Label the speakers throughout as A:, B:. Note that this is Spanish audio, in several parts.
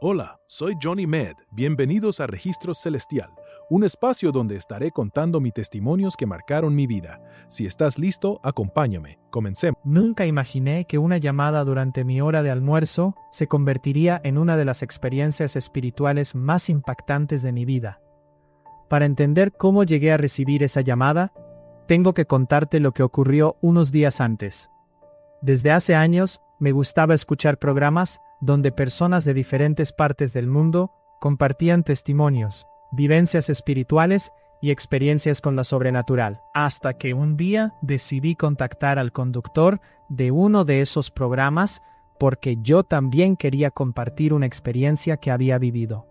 A: Hola, soy Johnny Med. Bienvenidos a Registro Celestial, un espacio donde estaré contando mis testimonios que marcaron mi vida. Si estás listo, acompáñame. Comencemos.
B: Nunca imaginé que una llamada durante mi hora de almuerzo se convertiría en una de las experiencias espirituales más impactantes de mi vida. Para entender cómo llegué a recibir esa llamada, tengo que contarte lo que ocurrió unos días antes. Desde hace años, me gustaba escuchar programas donde personas de diferentes partes del mundo compartían testimonios, vivencias espirituales y experiencias con lo sobrenatural, hasta que un día decidí contactar al conductor de uno de esos programas porque yo también quería compartir una experiencia que había vivido.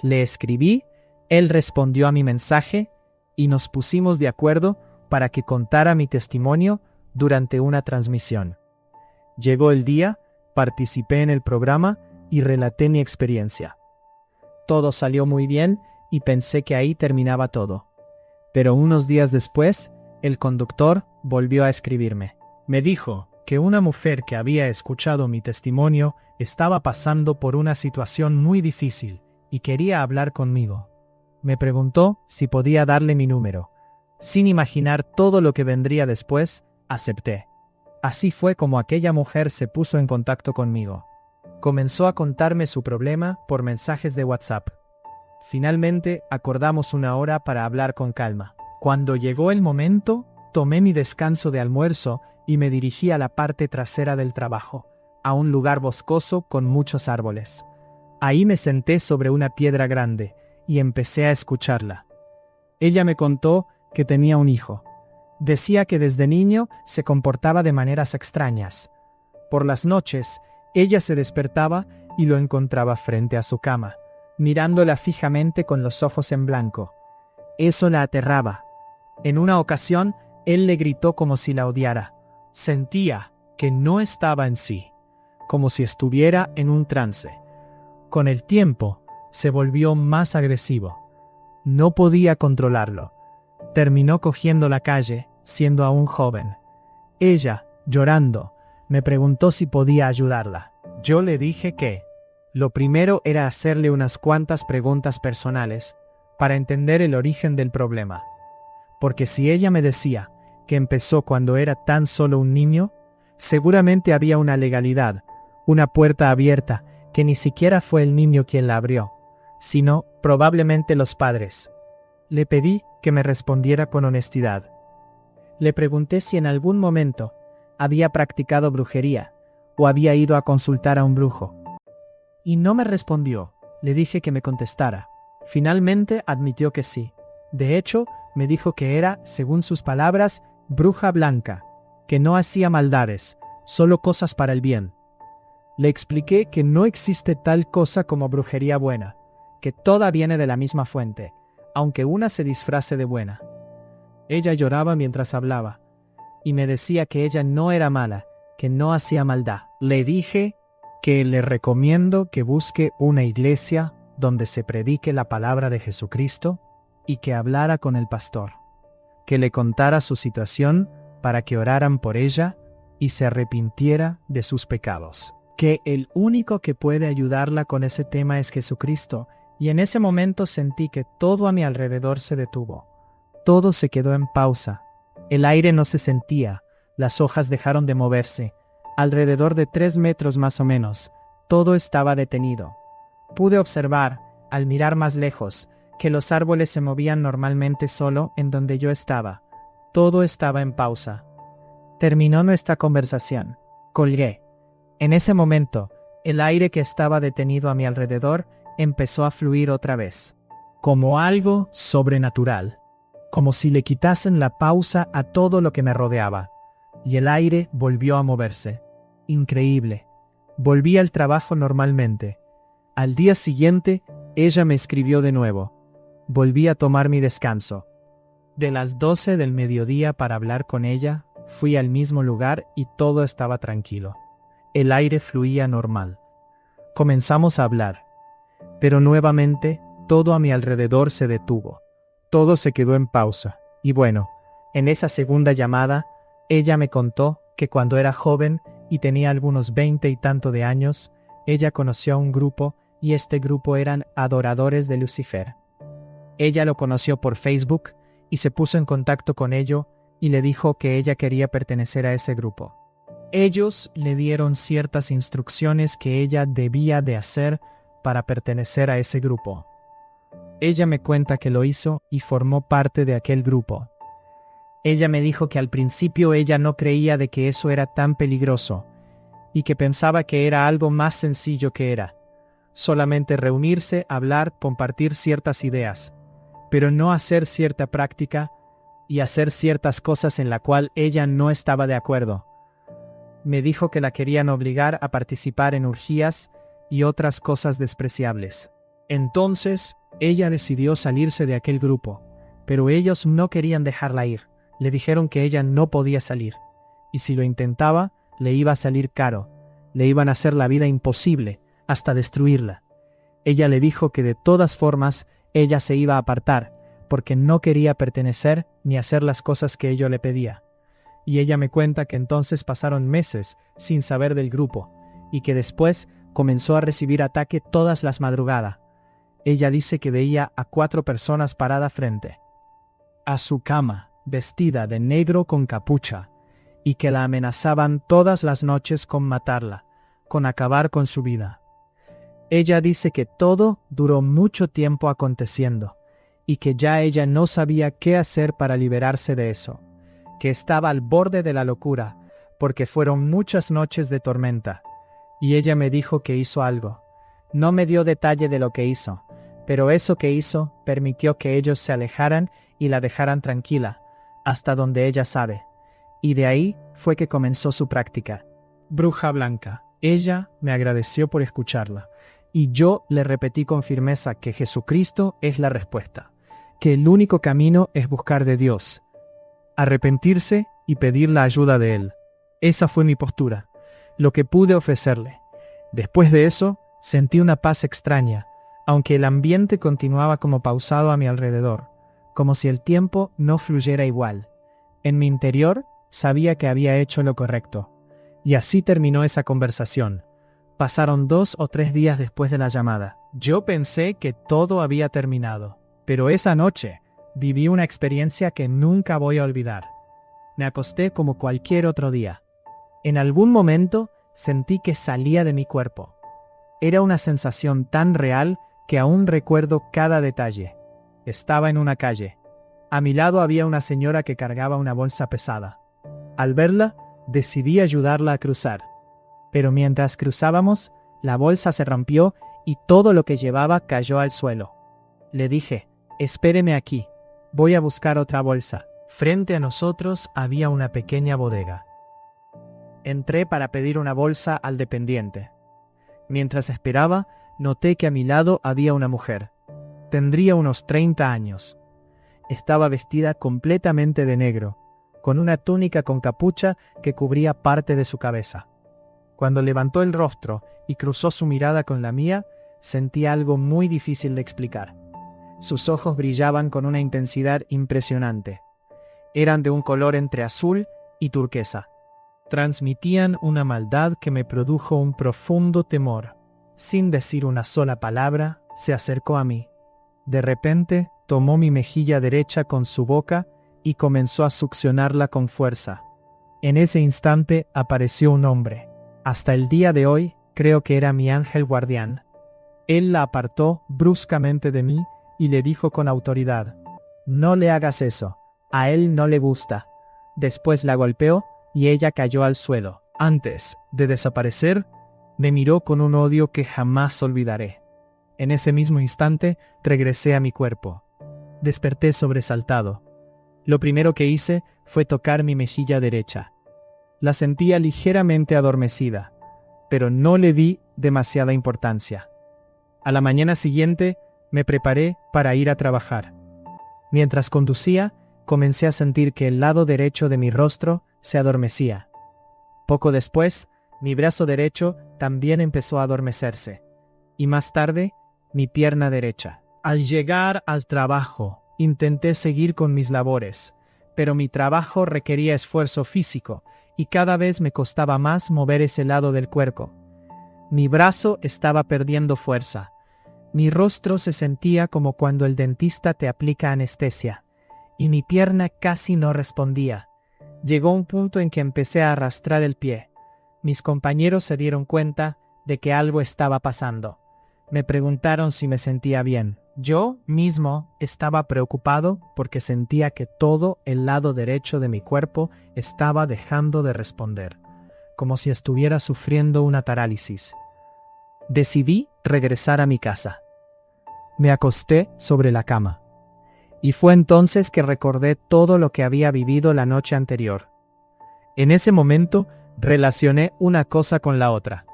B: Le escribí, él respondió a mi mensaje y nos pusimos de acuerdo para que contara mi testimonio durante una transmisión. Llegó el día, participé en el programa y relaté mi experiencia. Todo salió muy bien y pensé que ahí terminaba todo. Pero unos días después, el conductor volvió a escribirme. Me dijo que una mujer que había escuchado mi testimonio estaba pasando por una situación muy difícil y quería hablar conmigo. Me preguntó si podía darle mi número. Sin imaginar todo lo que vendría después, acepté. Así fue como aquella mujer se puso en contacto conmigo. Comenzó a contarme su problema por mensajes de WhatsApp. Finalmente, acordamos una hora para hablar con calma. Cuando llegó el momento, tomé mi descanso de almuerzo y me dirigí a la parte trasera del trabajo, a un lugar boscoso con muchos árboles. Ahí me senté sobre una piedra grande y empecé a escucharla. Ella me contó que tenía un hijo. Decía que desde niño se comportaba de maneras extrañas. Por las noches, ella se despertaba y lo encontraba frente a su cama, mirándola fijamente con los ojos en blanco. Eso la aterraba. En una ocasión, él le gritó como si la odiara. Sentía que no estaba en sí, como si estuviera en un trance. Con el tiempo, se volvió más agresivo. No podía controlarlo. Terminó cogiendo la calle, siendo aún joven. Ella, llorando, me preguntó si podía ayudarla. Yo le dije que lo primero era hacerle unas cuantas preguntas personales para entender el origen del problema. Porque si ella me decía que empezó cuando era tan solo un niño, seguramente había una legalidad, una puerta abierta que ni siquiera fue el niño quien la abrió, sino probablemente los padres. Le pedí que me respondiera con honestidad. Le pregunté si en algún momento había practicado brujería o había ido a consultar a un brujo. Y no me respondió. Le dije que me contestara. Finalmente admitió que sí. De hecho, me dijo que era, según sus palabras, bruja blanca, que no hacía maldades, solo cosas para el bien. Le expliqué que no existe tal cosa como brujería buena, que toda viene de la misma fuente, aunque una se disfrace de buena. Ella lloraba mientras hablaba, y me decía que ella no era mala, que no hacía maldad. Le dije que le recomiendo que busque una iglesia donde se predique la palabra de Jesucristo y que hablara con el pastor, que le contara su situación para que oraran por ella y se arrepintiera de sus pecados, que el único que puede ayudarla con ese tema es Jesucristo. Y en ese momento sentí que todo a mi alrededor se detuvo. Todo se quedó en pausa. El aire no se sentía, las hojas dejaron de moverse. Alrededor de 3 metros más o menos, todo estaba detenido. Pude observar, al mirar más lejos, que los árboles se movían normalmente solo en donde yo estaba. Todo estaba en pausa. Terminó nuestra conversación. Colgué. En ese momento, el aire que estaba detenido a mi alrededor empezó a fluir otra vez, como algo sobrenatural, como si le quitasen la pausa a todo lo que me rodeaba, y el aire volvió a moverse. Increíble. Volví al trabajo normalmente. Al día siguiente, ella me escribió de nuevo. Volví a tomar mi descanso. De las 12 del mediodía para hablar con ella, fui al mismo lugar y todo estaba tranquilo. El aire fluía normal. Comenzamos a hablar. Pero nuevamente, todo a mi alrededor se detuvo. Todo se quedó en pausa. Y bueno, en esa segunda llamada, ella me contó que cuando era joven y tenía algunos 20 y tanto de años, ella conoció a un grupo y este grupo eran adoradores de Lucifer. Ella lo conoció por Facebook y se puso en contacto con ello y le dijo que ella quería pertenecer a ese grupo. Ellos le dieron ciertas instrucciones que ella debía de hacer para pertenecer a ese grupo. Ella me cuenta que lo hizo y formó parte de aquel grupo. Ella me dijo que al principio ella no creía de que eso era tan peligroso y que pensaba que era algo más sencillo que era. Solamente reunirse, hablar, compartir ciertas ideas, pero no hacer cierta práctica y hacer ciertas cosas en la cual ella no estaba de acuerdo. Me dijo que la querían obligar a participar en orgías y otras cosas despreciables. Entonces, ella decidió salirse de aquel grupo, pero ellos no querían dejarla ir. Le dijeron que ella no podía salir, y si lo intentaba, le iba a salir caro. Le iban a hacer la vida imposible, hasta destruirla. Ella le dijo que de todas formas, ella se iba a apartar, porque no quería pertenecer ni hacer las cosas que ello le pedía. Y ella me cuenta que entonces pasaron meses sin saber del grupo, y que después comenzó a recibir ataque todas las madrugadas. Ella dice que veía a 4 personas paradas frente a su cama, vestida de negro con capucha, y que la amenazaban todas las noches con matarla, con acabar con su vida. Ella dice que todo duró mucho tiempo aconteciendo, y que ya ella no sabía qué hacer para liberarse de eso, que estaba al borde de la locura, porque fueron muchas noches de tormenta, y ella me dijo que hizo algo. No me dio detalle de lo que hizo, pero eso que hizo permitió que ellos se alejaran y la dejaran tranquila, hasta donde ella sabe. Y de ahí fue que comenzó su práctica. Bruja blanca. Ella me agradeció por escucharla, y yo le repetí con firmeza que Jesucristo es la respuesta, que el único camino es buscar de Dios, arrepentirse y pedir la ayuda de Él. Esa fue mi postura, lo que pude ofrecerle. Después de eso, sentí una paz extraña, aunque el ambiente continuaba como pausado a mi alrededor, como si el tiempo no fluyera igual. En mi interior, sabía que había hecho lo correcto. Y así terminó esa conversación. Pasaron 2 o 3 días después de la llamada. Yo pensé que todo había terminado, pero esa noche viví una experiencia que nunca voy a olvidar. Me acosté como cualquier otro día. En algún momento sentí que salía de mi cuerpo. Era una sensación tan real que aún recuerdo cada detalle. Estaba en una calle. A mi lado había una señora que cargaba una bolsa pesada. Al verla, decidí ayudarla a cruzar. Pero mientras cruzábamos, la bolsa se rompió y todo lo que llevaba cayó al suelo. Le dije, espéreme aquí, voy a buscar otra bolsa. Frente a nosotros había una pequeña bodega. Entré para pedir una bolsa al dependiente. Mientras esperaba, noté que a mi lado había una mujer. Tendría unos 30 años. Estaba vestida completamente de negro, con una túnica con capucha que cubría parte de su cabeza. Cuando levantó el rostro y cruzó su mirada con la mía, sentí algo muy difícil de explicar. Sus ojos brillaban con una intensidad impresionante. Eran de un color entre azul y turquesa. Transmitían una maldad que me produjo un profundo temor. Sin decir una sola palabra, se acercó a mí. De repente, tomó mi mejilla derecha con su boca y comenzó a succionarla con fuerza. En ese instante apareció un hombre. Hasta el día de hoy, creo que era mi ángel guardián. Él la apartó bruscamente de mí y le dijo con autoridad: «No le hagas eso, a él no le gusta». Después la golpeó y ella cayó al suelo. Antes de desaparecer, me miró con un odio que jamás olvidaré. En ese mismo instante, regresé a mi cuerpo. Desperté sobresaltado. Lo primero que hice fue tocar mi mejilla derecha. La sentía ligeramente adormecida, pero no le di demasiada importancia. A la mañana siguiente, me preparé para ir a trabajar. Mientras conducía, comencé a sentir que el lado derecho de mi rostro se adormecía. Poco después, mi brazo derecho también empezó a adormecerse. Y más tarde, mi pierna derecha. Al llegar al trabajo, intenté seguir con mis labores, pero mi trabajo requería esfuerzo físico y cada vez me costaba más mover ese lado del cuerpo. Mi brazo estaba perdiendo fuerza. Mi rostro se sentía como cuando el dentista te aplica anestesia, y mi pierna casi no respondía. Llegó un punto en que empecé a arrastrar el pie. Mis compañeros se dieron cuenta de que algo estaba pasando. Me preguntaron si me sentía bien. Yo mismo estaba preocupado porque sentía que todo el lado derecho de mi cuerpo estaba dejando de responder, como si estuviera sufriendo una parálisis. Decidí regresar a mi casa. Me acosté sobre la cama. Y fue entonces que recordé todo lo que había vivido la noche anterior. En ese momento, relacioné una cosa con la otra.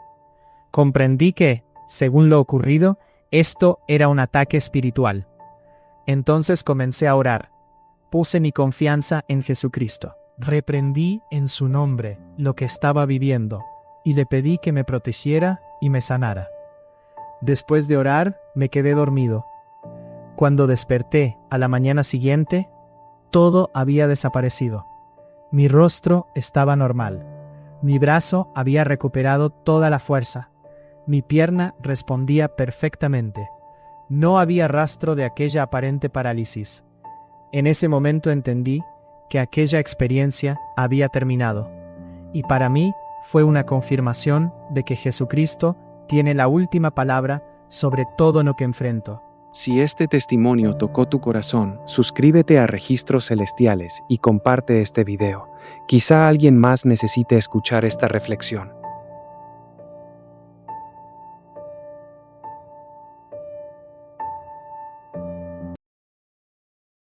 B: Comprendí que, según lo ocurrido, esto era un ataque espiritual. Entonces comencé a orar. Puse mi confianza en Jesucristo. Reprendí en su nombre lo que estaba viviendo y le pedí que me protegiera y me sanara. Después de orar, me quedé dormido. Cuando desperté a la mañana siguiente, todo había desaparecido. Mi rostro estaba normal. Mi brazo había recuperado toda la fuerza. Mi pierna respondía perfectamente. No había rastro de aquella aparente parálisis. En ese momento entendí que aquella experiencia había terminado. Y para mí fue una confirmación de que Jesucristo tiene la última palabra sobre todo lo que enfrento.
C: Si este testimonio tocó tu corazón, suscríbete a Registros Celestiales y comparte este video. Quizá alguien más necesite escuchar esta reflexión.